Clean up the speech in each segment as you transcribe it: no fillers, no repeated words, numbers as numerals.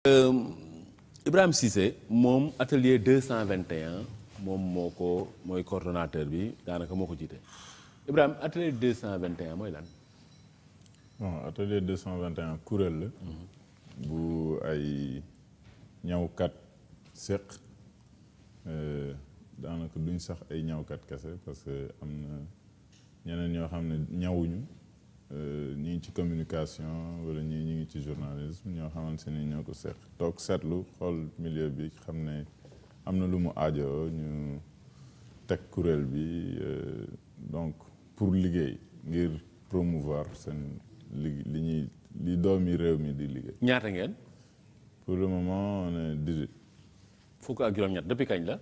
Ibrahima Cissé moom atelier 221 moom mooy coordonnateur bi daanaka moo ko jiite Ibrahima atelier 221 mooy lan. bon atelier 221 kuréel la. bu ay ñawkat séq daanaka duñ sax ay ñawkat kese parce que am na ñeneen ñoo xam ne ñawuñu ñi ngi ci communication wala ñi ngi ci journalisme ñoo xamante ni ñoo ko séq toog seetlu xool milieu bi xam ne am na lu mu aajoo ñu teg kuréel bi donc pour liggéey ngir promouvoir seen li doomi réew mi di liggéey. ñaata ngeen. pour le moment on est 18. fukk ak juróom-ñett depuis kañ la.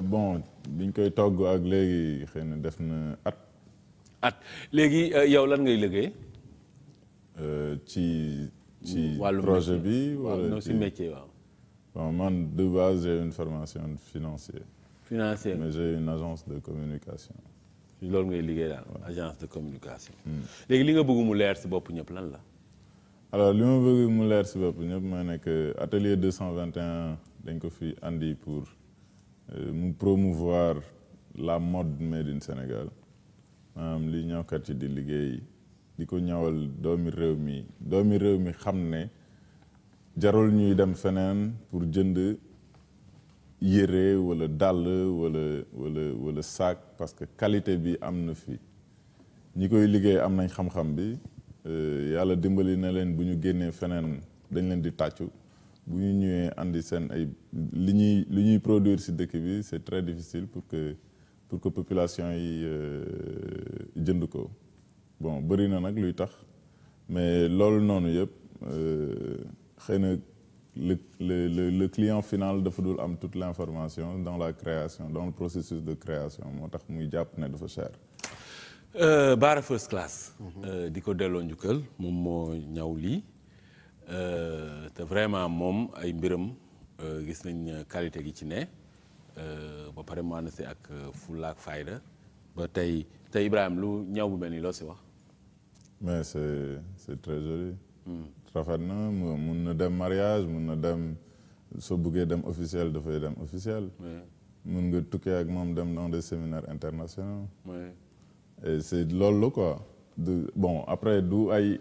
bon biñ koy togg ak léegi xëy na def na at. léegi yow lan ngay liggéey. ci projet bi. wala ci métier waaw. bon man de base j'ai une formation financière. mais j'ai une agence de communication. loolu ngay liggéey daal agence de communication. léegi li nga bëgg mu leer ci bopp ñëpp lan la. alors li ma bëgg mu leer ci bopp ñëpp mooy nekk atelier 221 dañ ko fi andi pour mu promouvoir la mode made in Sénégal maanaam li ñawkat yi di liggéey di ko ñawal doomi réew mi xam ne jarul ñuy dem feneen pour jënd yére wala dàll wala sac parce que qualité bi am na fi ñi koy liggéey am nañ xam-xam bi yàlla dimbali na leen bu ñu génnee feneen dañ leen di tàccu bu ñu ñëwee andi seen ay li ñuy produire ci dëkk bi c'est très difficile pour que population yi jënd ko bon bëri na nag luy tax mais loolu noonu yëpp xëy na le client final dafa dul am toute l'information dans la création dans le processus de création moo tax muy jàpp ne dafa cher. Bara First Class. di ko delloo njukkal moom moo ñaw lii te vraiment moom ay mbiram gis nañ qualité gi ci ne ba pare mu ànd si ak fulla ak fayda ba tey Ibrahima lu ñaw bu mel nii loo si wax. mais c'est très joli. rafet na mun na dem mariage mun na dem soo buggee dem officiel dafay dem officiel. mun nga tukkee ak moom dem dans des séminaires internationaux. et c'est loolu la quoi bon après du ay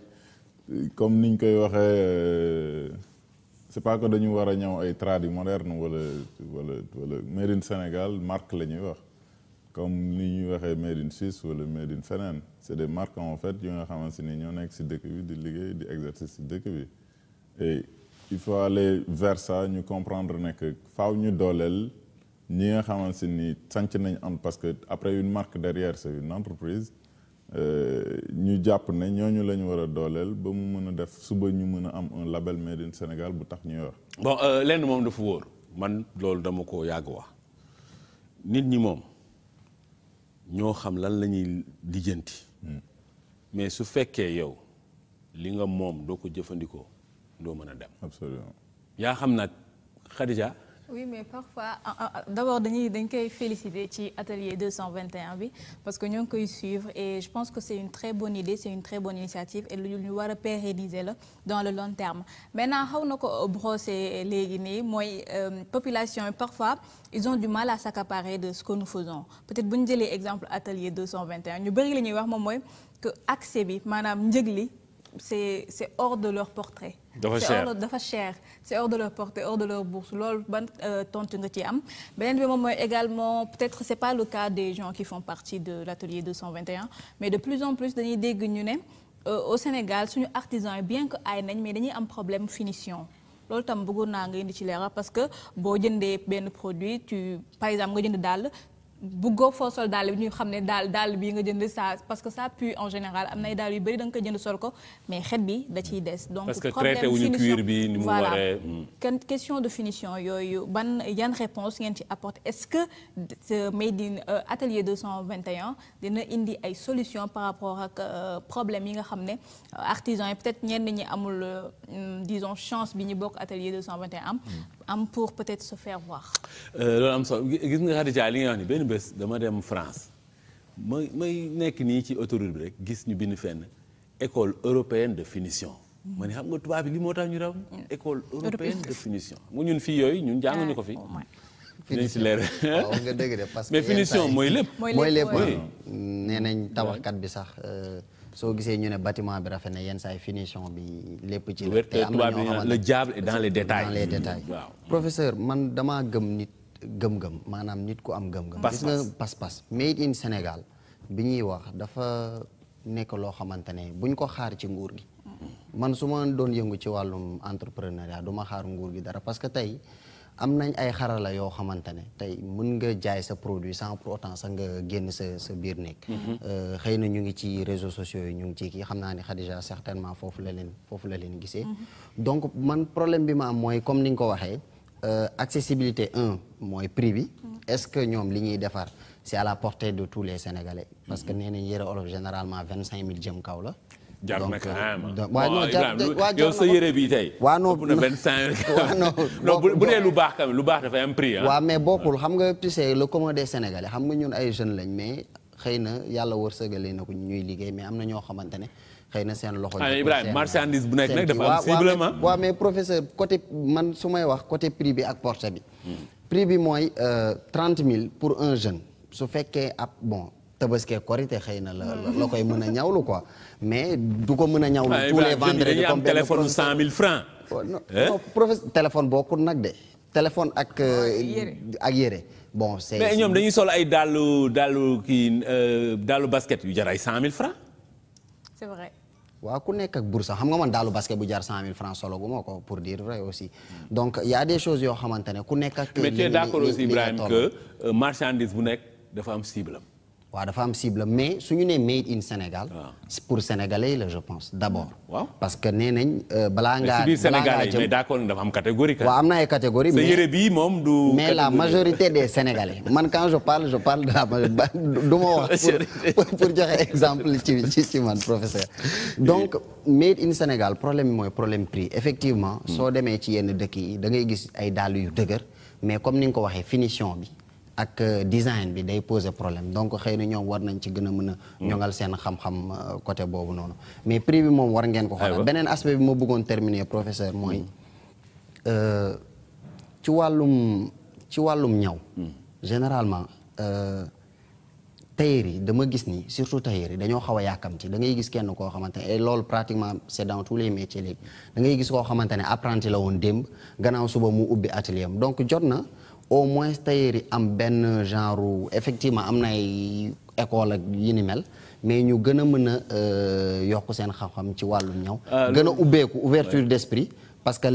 comme niñ koy waxee c'est pas que dañu war a ñëw ay tradi moderne wala made in Sénégal marque la ñuy wax comme ni ñuy waxee made in Suisse wala made in feneen c'est des marques en fait yu nga xamante ni ñoo nekk ci dëkk bi di liggéey di exercice ci dëkk bi et il faut aller vers ça ñu comprendre ne que faaw ñu dooleel ñi nga xamante ni sanc nañ am parce que après une marque derrière c'est une entreprise ñu jàpp ne ñooñu la ñu war a dooleel ba mu mën a def suba ñu mën a am un label made in Sénégal bu tax ñuy wax. bon lenn moom dafa wóor man loolu dama ko yàgg wax nit ñi moom ñoo xam lan la ñuy lijjanti. mais su fekkee yow li nga moom doo ko jëfandikoo doo mën a dem. absolument. yaa xam nag Khadija. oui mais parfois d'abord dañ koy féliciter ci atelier 221 bi parce que ñoo ngi koy suivre et je pense que c'est une très bonne idée c'est une très bonne initiative et lu ñu war a pérenniser la dans le long terme maintenant xaw na ko brosser léegi nii mooy population yi parfois ils ont du mal à s'accaparer de ce que nous faisons peut-être bu ñu jëlee exemple atelier 221 ñu bëri la ñuy wax moom mooy que accès bi maanaam njëg li c'est hors de leur portée. dafa cher c'est hors de leur portée hors de leur bourse loolu ban tontu nga ci am beneen bi moom mooy également peut-être c'est pas le cas des gens qui font partie de l'atelier 221 mais de plus en plus dañuy dégg ñu ne au Sénégal suñu artisans yi bien que ay nañ mais dañuy am problème finition loolu tam bëggoon naa nga indi ci leeral parce que boo jëndee benn produit par exemple nga jënd dàll buggoo foo sol daal bi ñu xam ne daal bii nga jënd ça parce que ça pue en général am nay daal yu bëri da nga koy jënd sol ko mais xet bi da ciy des. donc parce que traité wuñu cuir bi ni mu waree. question de finition yooyu yan réponse ngeen ci apporter est-ce que made in atelier 221 dina indi ay solutions par rapport ak problème yi nga xam ne artisans yi peut-être ñenn ñi amul disons chance bi ñu bokk atelier 221 am pour peut-être se faire voir. loolu am solo gis nga Khadija li nga wax ni benn bés dama dem France may nekk nii ci autoroute bi rek gis ñu bind fenn école européenne de finition. ma ne xam nga tubaab bi li moo tax ñu raw école européenne de finition mu ñun fii yooyu ñun jànguñu ko fi. finition waaw nga dëgg de parce que mais finition mooy lépp. mooy lépp nee nañ tabaxkat bi sax soo gisee ñu ne bâtiment bi rafet na yenn saa yi finition bi lépp ci la. te am na ñoo xamante le diable est dans les détails. dans les détails waaw. professeur man damaa gëm nit gëm-gëm maanaam nit ku am gëm-gëm. gis nga pas-pas made in Sénégal bi ñuy wax dafa nekk loo xamante ne buñ ko xaar ci nguur gi. man su ma doon yëngu ci wàllum entrepreneuriat du ma xaar nguur gi dara parce que tey am nañ ay xarala yoo xamante ne tey mën nga jaay sa produit sans pour autant sax nga génn sa biir nekk. xëy na ñu ngi ci réseaux sociaux yi ñu ngi ci kii xam naa ni Khadija certainement foofu la leen gisee. donc man problème bi ma am mooy comme ni nga ko waxee accessibilité mooy prix bi. est-ce que ñoom li ñuy defar c'est à la portée de tous les Sénégalais. parce que nee nañ yëre olof généralement 25000 jëm kaw la. jar na carrément waaw yow sa yére bi tey. waaw non ëpp na 25. non bu dee lu baax quand même lu baax dafay am prix ah. waaw mais bokkul xam nga tu sais le commun des Sénégalais xam nga ñun ay jeunes lañ mais xëy na yàlla wërsëgalee na ko ñuy liggéey mais am na ñoo xamante ne xëy na seen loxo. Ibrahima marchandise bu nekk nag dafa am ciblement. waaw mais professeur côté man su may wax côté prix bi ak portée bi. prix bi mooy 30 000 pour un jeune su fekkee ab bon. Tabaski Korité xëy na la koy mën a ñawlu quoi mais du ko mën a ñawlu tous les vendredis comme téléphone 100 000 francs. non professeur téléphone bokkul nag de téléphone ak yére bon c'est mais ñoom dañuy sol ay dàllu basket yu jar ay 100 000 francs. c'est vrai. waaw ku nekk ak bourse xam nga man daalu basket bu jar 100 000 francs solo gu ma ko pour dire vrai aussi donc y a des choses yoo xamante ne ku nekk ak. mais tu es d'accord aussi Ibrahima que marchandise bu nekk dafa am cible. waaw dafa am cible mais su ñu nee made in Sénégal. pour sénégalais la je pense d'abord. waaw parce que nee nañ balaa ngaa. mais sénégalais mais d'accord dafa am catégorie. waaw am na ay catégories mais sa yére bii moom du. mais la majorité des sénégalais man quand je parle de la du ma wax pour joxe exemple ci man professeur. donc made in Sénégal problème bi mooy problème prix effectivement. soo demee ci yenn dëkk yi da ngay gis ay dàll yu dëgër mais comme ni nga ko waxee finition bi. ak design bi day poser problème donc xëy na ñoom war nañ ci gën a mën a ñoŋal seen xam-xam côté boobu noonu mais prix bi moom war ngeen ko xoolal beneen aspect bi ma bëggoon terminer professeur mooy ci wàllum ñaw généralement tailleur yi dama gis ni surtout tailleur yi dañoo xaw a yàkkamti da ngay gis kenn koo xamante ne et loolu pratiquement c'est dans tous les métiers léegi da ngay gis koo xamante ne apprenti la woon démb gannaaw suba mu ubbi atelier am donc jot na au moins tailleur yi am benn genre effectivement am na ay école ak yi ni mel mais ñu gën a mën a yokk seen xam-xam ci wàllum ñaw gën a ubbeeku ouverture d'esprit parce que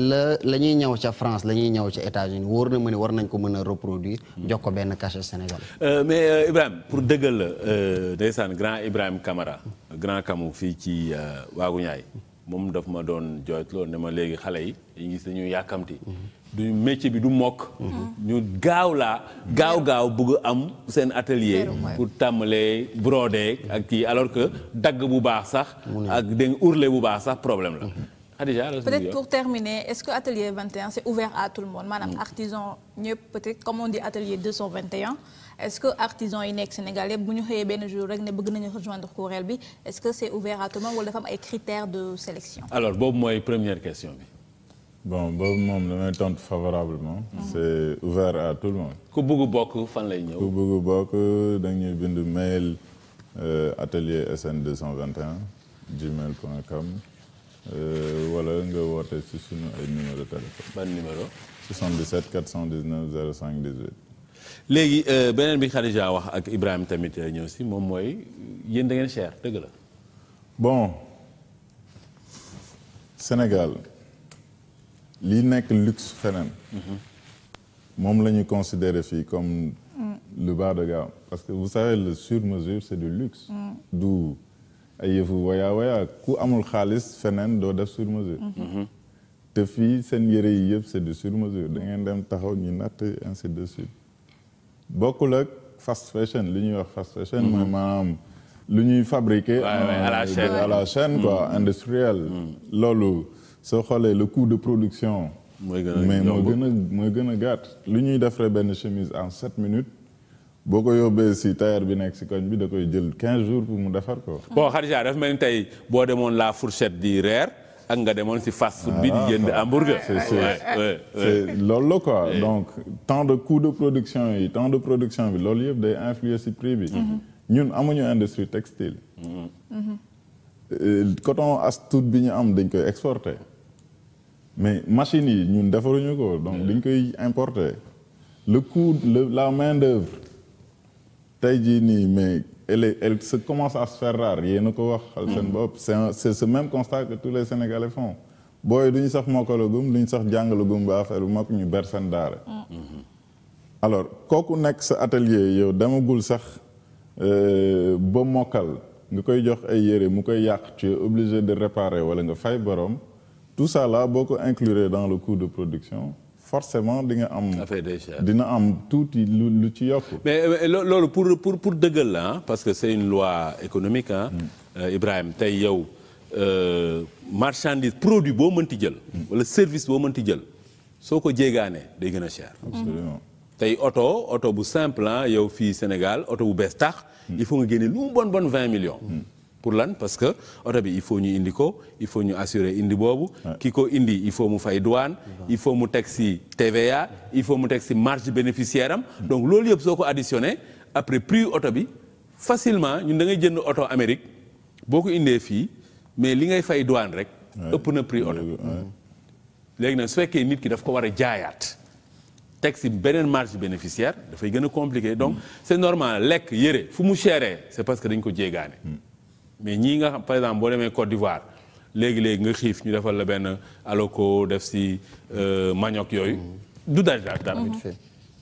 la ñuy ñëw ca France la ñuy ñëw ca États-Unis wóor na ma ne war nañ ko mën a reproduire jox ko benn cachet Sénégal mais Ibrahima pour dëggal la ndeysaan grand Ibrahima Camara grand Camou fii ci Waagu Ñaay moom daf ma doon jooytloo ne ma léegi xale yi dañuy gis dañuy yàkkamti du métier bi du mokk ñu gaaw bëgg am seen atelier pour tàmbalee broder ak kii alors que dagg bu baax sax ak dégg ourlet bu baax sax problème la Khadija peut-être pour terminer est-ce que atelier 21 c'est ouvert à tout le monde maanaam artisan ñëpp peut-être comme on dit atelier 221 est-ce que artisan yi nekk Sénégal yëpp bu ñu xëyee benn jour rek ne bëgg nañu rejoindre kuréel bi est-ce que c'est ouvert à tout le monde wala dafa am ay critères de sélection alors boobu mooy première question bi bon boobu moom damay tontu favorablement. c'est ouvert à tout le monde. ku bëgg bokk fan lay ñëw. ku bëgg bokk dañuy bind mail atelier sn221 gmail.com wala nga woote ci sunu ay numéro de téléphone. ban numéro. 77 419 05 18. léegi beneen bi Khadija wax ak Ibrahima tamit ñëw si moom mooy yéen da ngeen cher dëgg la. bon Sénégal. li nekk luxe feneen moom la ñu considérer fii comme le bas de gamme parce que vous savez le sur-mesure c'est du luxe du ay yëfu waya ku amul xaalis feneen doo def sur-mesure te fii seen yëre yi yëpp c'est du sur-mesure da ngeen dem taxaw ñu natt ainsi de suite bokkul ak fast fashion li ñuy wax fast fashion mooy maanaam lu ñuy fabriquer à la chaîne quoi industriel loolu soo xoolee le coût de production. mooy gën a gàtt. lu ñuy defaree benn chemise en 7 minutes boo ko yóbbee si tailleur bi nekk si koñ bi da koy jël 15 jours pour mu defar ko. bon Khadija dafa mel ni tey boo demoon la fourchette di reer ak nga demoon si fast food bi di jënd hamburger. c'est loolu la quoi donc temps de coût de production yi temps de production bi loolu yëpp day influer si prix bi. ñun amuñu industrie textile. coton as tuut bi ñu am dañ koy exporter mais machines yi ñun defaruñu ko donc dañ koy importer le coût la main d'œuvre tey jii nii mais elle se commence à se faire rare yéen a ko wax seen bopp c'est ce même constat que tous les Sénégalais font booy duñu sax mokkalagum duñu sax jàngalagum ba affaire bu mag ñu ber seen daara alors kooku nekk sa atelier yow demagul sax ba mokkal nga koy jox ay yére mu koy yàq tu es obligé de réparer wala nga fay borom tout ça là boo ko inclure dans le coût de production forcément di nga am dina am tuuti lu ci yokk. mais loolu pour dëggal la parce que c'est une loi économique ah. Ibrahima tey yow marchandise produit boo mënti jël. wala service boo mënti jël soo ko jéegaanee day gën a cher. absolument tey oto bu simple ah yow fii Sénégal oto bu bees tax. il faut nga génne lu mu bon 20 millions. pour lan parce que oto bi il faut ñu indi ko il faut ñu assurer indi boobu. ki ko indi il faut mu fay douane. il faut mu teg ci TVA il faut mu teg ci marge bénéficiaire am. donc loolu yëpp soo ko additionné après prix oto bi facilement ñun da ngay jënd oto Amérique boo ko indee fii mais li ngay fay douane rek. ëpp na prix oto bi. léegi nag su fekkee nit ki daf ko war a jaayaat. teg ci beneen marge bénéficiaire dafay gën a compliqué donc c'est normal lekk yëre fu mu chéré c'est parce que dañ ko jéegaane. mais ñii nga xam par exemple boo demee Côte d'Ivoire léegi nga xiif ñu defal la benn aloko def ci manioc yooyu du dara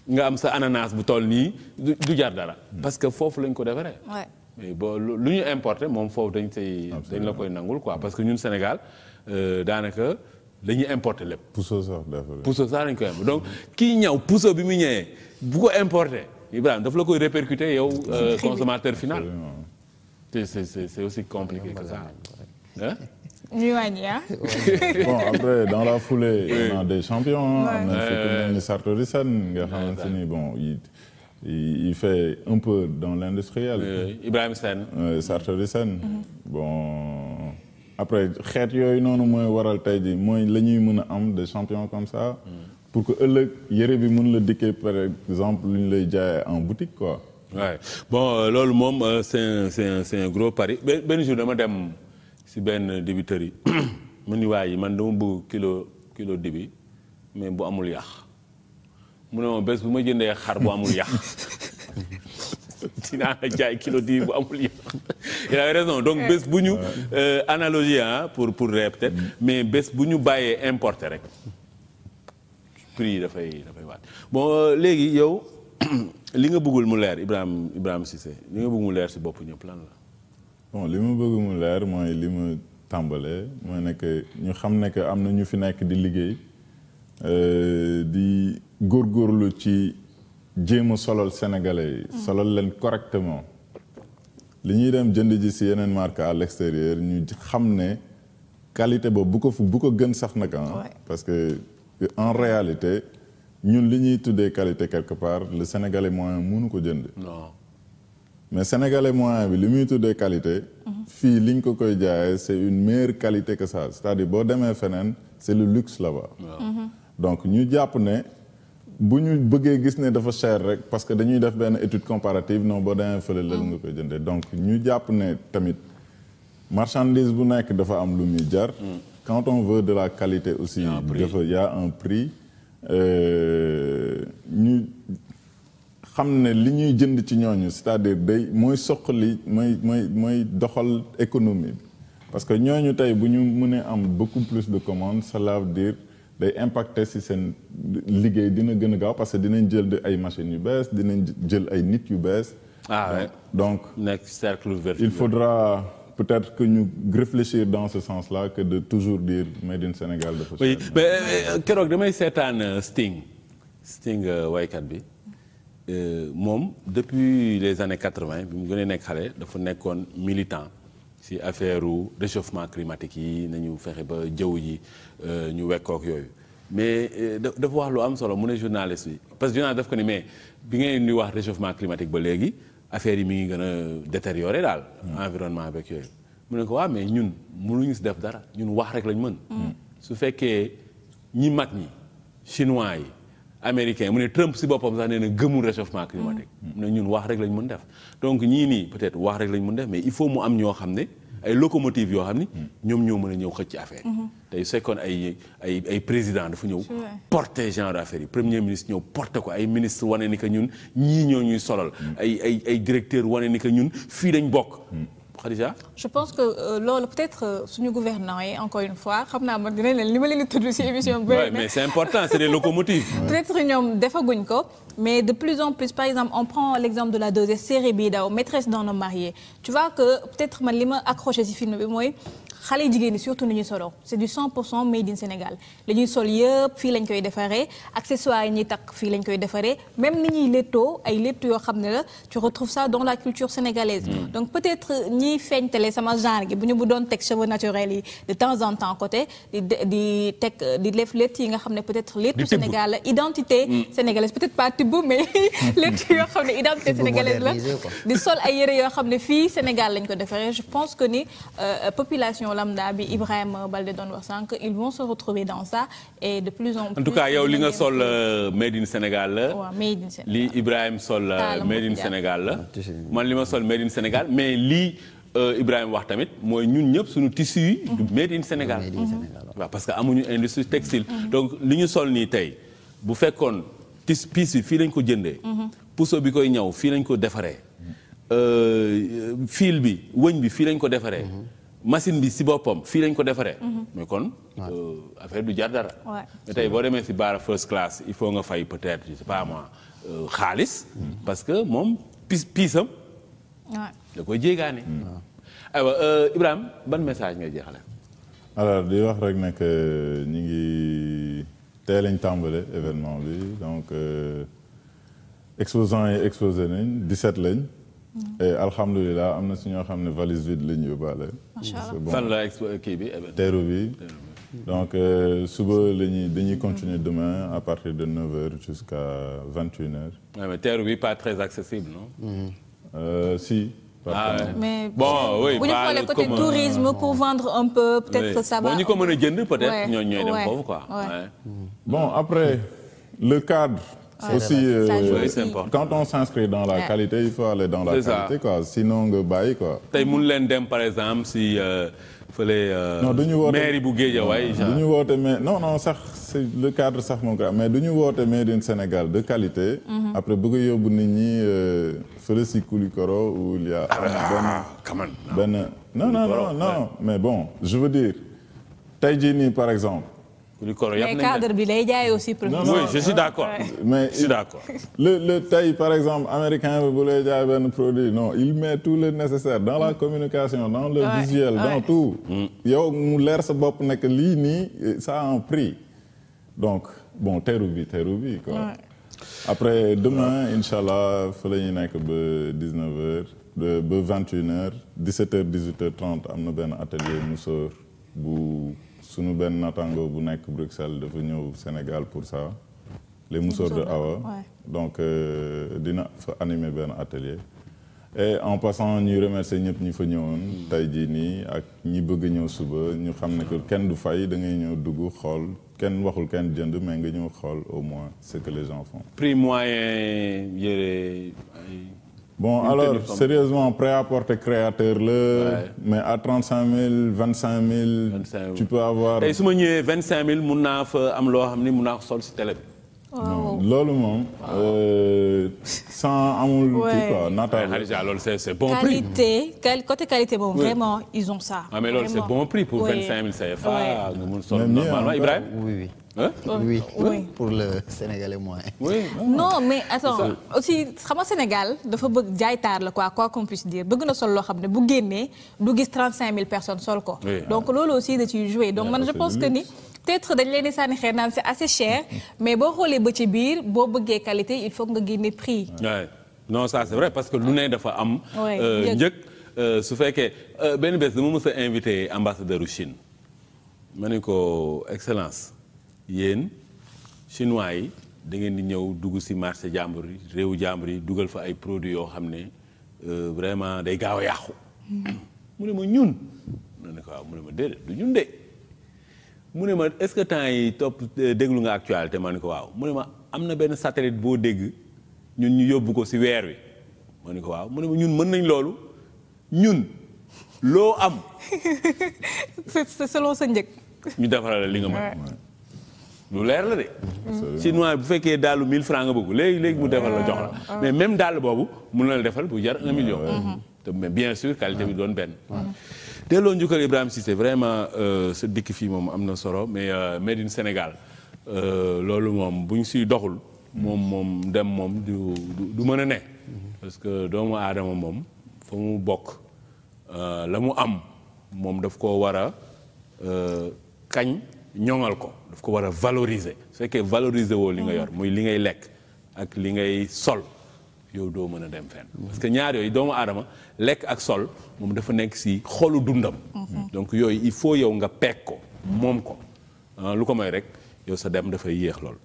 nga am sa ananas bu toll nii du jar dara parce que foofu lañ ko defaree mais bon lu ñu importé moom foofu dañ la koy nangul quoi parce que ñun Sénégal daanaka dañuy importer lépp puso sax dañ koy am donc kii ñaw puso bi mu ñëwee bu ko importé Ibrahima daf la koy répercuter yow consommateur final c'est aussi compliqué que ça. ñu wàññi bon après dans la foulée on a des champions am na fi ku mel ni Sartori Sène nga xamante ni bon il fait un peu dans l'industriel. Ibrahima Sène. Sartori Sène. bon après xeet yooyu noonu mooy waral tey ji mooy la ñuy mën a am des champions comme ça. pour que ëllëg yëre bi mën la dikkee par exemple lu ñu lay jaayee en boutique quoi. Ouais. Bon loolu moom c'est un gros pari benn jour dama dem ci benn dibiterie yi mu ni waa yi man dama bëgg kilo dibi mais bu amul yàq mu ne ma bés bu ma jëndee xar bu amul yàq dinaa la jaay kilo dibi bu amul yàq il avait raison donc bés bu ñu analogie pour répéter mais bés bu ñu bàyyee importer rek prix yi dafay waat bon léegi yow li nga bëggul mu leer Ibrahima Cissé li nga bëgg mu leer ci bopp ñëpp lan la. bon li ma bëgg mu leer mooy li ma tàmbalee mooy nekk ñu xam ne que am na ñu fi nekk di liggéey di góorgóorlu ci jéem a solal sénégalais yi. solal leen correctement. li ñuy dem jënd ji ci yeneen marque à l'extérieur ñu xam ne qualité boobu bu ko gën sax nag parce que en réalité. ñun li ñuy tuddee qualité quelque part le sénégalais moyen mënu ko jënd. non mais sénégalais moyen bi li muy tuddee qualité. fii liñ ko koy jaayee c'est une meilleure qualité que ça c'est-à-dire boo demee feneen c'est le luxe là-bas. donc ñu jàpp ne bu ñu bëggee gis ne dafa cher rek parce que dañuy def benn étude comparative non boo demee fële la nga koy jëndee donc ñu jàpp ne tamit marchandise bu nekk dafa am lu muy jar. quand on veut de la qualité aussi. y a un prix. ñu xam ne li ñuy jënd ci ñooñu c'est-à-dire mooy soqali mooy doxal économie bi parce que ñooñu tey bu ñu mënee am beaucoup plus de commandes cela veut dire day impacter ci seen liggéey dina gën a gaaw parce que dinañ jël ay machines yu bees dinañ jël ay nit yu bees. donc nekk cercle vertueux. il faudra peut-être que ñu réfléchir dans ce sens-là que de toujours dire Made in Sénégal dafa. oui mais keroog damay seetaan Sting waykat bi moom depuis les années 80 bi mu gën a nekk xale dafa nekkoon militant ci affaire réchauffement climatique yi nañu fexe ba jaww ji ñu wekkook yooyu mais dafa wax lu am solo mu ne journaliste bi parce que journaliste daf ko ni mais bi ngeen di wax réchauffement climatique ba léegi affaire yi mi ngi gën a détérioré daal environnement avec yooyu mu ne ko waaw mais ñun mënuñu si def dara ñun wax rek lañ mën. su fekkee ñi mag ñi chinois yi américains mu ne Trump si boppam sax nee na gëmul réchauffement climatique. mu ne ñun wax rek lañ mën def donc ñii nii peut-être wax rek lañ mën def mais il faut mu am ñoo xam ne ay locomotives yoo xam ni ñoom ñoo mën a ñëw xëcc affaire yi. tey su fekkoon ay président dafa ñëw porter genre affaire yi premier ministre ñëw porter ko ay ministre wane ni que ñun ñii ñoo ñuy solal. ay directeur wane ni que ñun fii dañ bokk. Khadija. je pense que loolu peut-être suñu gouvernants yi encore une fois xam naa man dinañ leen li ma leen di tudd ci émission bi. mais c'est important c'est des locomotives. peut-être ñoom defaguñ ko mais de plus en plus par exemple on prend l'exemple de la deuxième série bii daw Maîtresse d'un homme marié tu vois que peut-être man li ma accroché ci film bi mooy. xale yu jigéen ñi surtout ni ñuy solo c'est du 100% made in Sénégal li ñuy sol yëpp fii lañ koy defaree accessoires yi ñuy takk fii lañ koy defaree même ni ñuy léttoo ay létt yoo xam ne la tu retrouves ça dans la culture sénégalaise. donc peut-être ñiy feeñtale sama genre gi bu ñu bu doon teg cheveux naturels yi de temps en temps côté di teg di def létt yi nga xam ne peut-être léttu Sénégal la identité sénégalaise peut-être pas tibb mais létt yoo xam ne identité sénégalaise la di sol ay yëre yoo xam ne fii Sénégal lañ ko defaree je pense que ni population lambda bi Ibrahima Baldé doon wax sànq ils vont se retrouver dans ça et de plus en plus. en tout cas yow li nga sol made in Sénégal la. waaw made in Sénégal li Ibrahima sol made in Sénégal la. man li ma sol made in Sénégal mais lii Ibrahima wax tamit mooy ñun ñëpp suñu tissu yi. du made in Sénégal. waaw parce que amuñu industrie textile. donc li ñu sol nii tey bu fekkoon piis bi fii lañ ko jëndee. puso bi koy ñaw fii lañ ko defaree. fil bi wëñ bi fii lañ ko defaree. machine bi si boppam fii lañ ko defaree. mais kon affaire du jar dara. mais tey boo demee si baara first class il faut nga fay peut-être je sais pas moi xaalis. parce que moom piisam. da koy jéegaane. aywa Ibrahima ban message ngay jeexale. alors di wax rek nag ñu ngi tey lañ tàmbale événement bi donc exposants yi exposé nañ 17 lañ. et alhamdulilah am na si ñoo xam ne valise vide la ñu yóbbaale. macha allah fan la kii bi. teeru bi donc suba dañuy continuer demain à partir de 9h jusqu'à 21h. Ouais, mais teeru bi pas très accessible non. Si. mais bon oui bu ñu xoolee côté tourisme pour vendre un peu peut-être que ça va. bon ñu ko mën a jënd peut-être ñooy dem foofu quoi. bon après le cadre. aussi quand on s'inscrit dans la qualité il faut aller dans la qualité quoi sinon nga bàyyi quoi. tey mun leen dem par exemple si fële. non du ñu woote mairie bu Guédiawaye. du ñu woote mais non sax c'est le cadre sax moom quoi mais du ñu woote made in Sénégal de qualité. après bëgg a yóbbu nit ñi fële si Koulikoro où il y a. benn non mais bon je veux dire tey jii nii par exemple. mais cadre bi lay jaay aussi. oui je suis d'accord. mais je suis d'accord. le tey par exemple américain bi bu lay jaay benn produit non il met tout le nécessaire dans la communication dans le visuel dans tout. yow mu leer sa bopp nekk lii nii ça a un prix donc bon teeru bi quoi. après demain inchallah fa la ñuy nekk ba 19h ba 21h 17h 18h30 am na benn atelier musóor bu. sunu benn natango bu nekk Bruxelles dafa ñëw Sénégal pour ça les mousseurs de Awa donc dina fa animer benn atelier et en passant ñuy remercier ñëpp ñi fa ñëwoon tey jii nii ak ñi bëgg ñëw suba ñu xam ne que kenn du fay da ngay ñëw dugg xool kenn waxul kenn jënd mais nga ñëw xool au moins ce que les gens font. prix moyen yére bon alors sérieusement prêt-à-porter créateur la mais à 35 000 25 000 tu peux avoir. tey su ma ñëwee 25 000 mun naa fa am loo xam ni mun naa ko sol si télé bi. non loolu moom. sans amul. kii quoi naataange. loolu c'est bon prix. côté qualité boobu vraiment ils ont ça. ah mais loolu c'est bon prix pour 25 000 CFA. nga mun sol normalement Ibrahima. oui. pour le Sénégalais moyen. oui non mais attends aussi xam nga Sénégal dafa bëgg jaaytaar la quoi qu'on puisse dire bëgg na sol loo xam ne bu génnee du gis 35 000 personnes sol ko. donc loolu aussi da ciy jouer donc man je pense que ni. peut-être dañ leen di sànni xeer naan c'est assez cher mais boo xoolee ba ci biir boo bëggee qualité il faut nga génne prix. non ça c'est vrai parce que lu ne dafa am. njëkk su fekkee benn bés dama mës a invité ambassadeur u Chine ma ne ko excellence yéen chinois yi da ngeen di ñëw dugg ci marché jàmbur yi réewu jàmbur yi dugal fa ay produits yoo xam ne vraiment day gaaw a yàqu. mu ne ma ñun ma ne ko waaw mu ne ma déedéet du ñun de mu ne ma est-ce que temps yi topp déglu nga actualité ma ne ko waaw mu ne ma am na benn satellite boo dégg ñun ñu yóbbu ko ci weer wi ma ne ko waaw mu ne ma ñun mën nañ loolu ñun loo am c'est selon sa njëg. ñu defaral li nga mën lu leer la de chinois bu fekkee daalu 1000 francs nga bëgg léegi mu defal la jox la mais même dàll boobu mun na la defal bu jar 1 million te mais bien sûr qualité bi doon benn delloo njukkal Ibrahima Cissé vraiment sa dikk fii moom am na solo mais made in Sénégal loolu moom bu ñu siy doxul moom dem moom du mën a ne parce que doomu aadama moom fa mu bokk la mu am moom daf ko war a kañ ñoŋal ko daf ko war a valoriser su fekkee valoriser woo li nga yor muy li ngay lekk ak li ngay sol yow doo mën a dem fenn parce que ñaar yooyu doomu aadama lekk ak sol moom dafa nekk ci xolu dundam donc yooyu il faut yow nga peeg ko moom ko lu ko may rek yow sa dem dafay yéex lool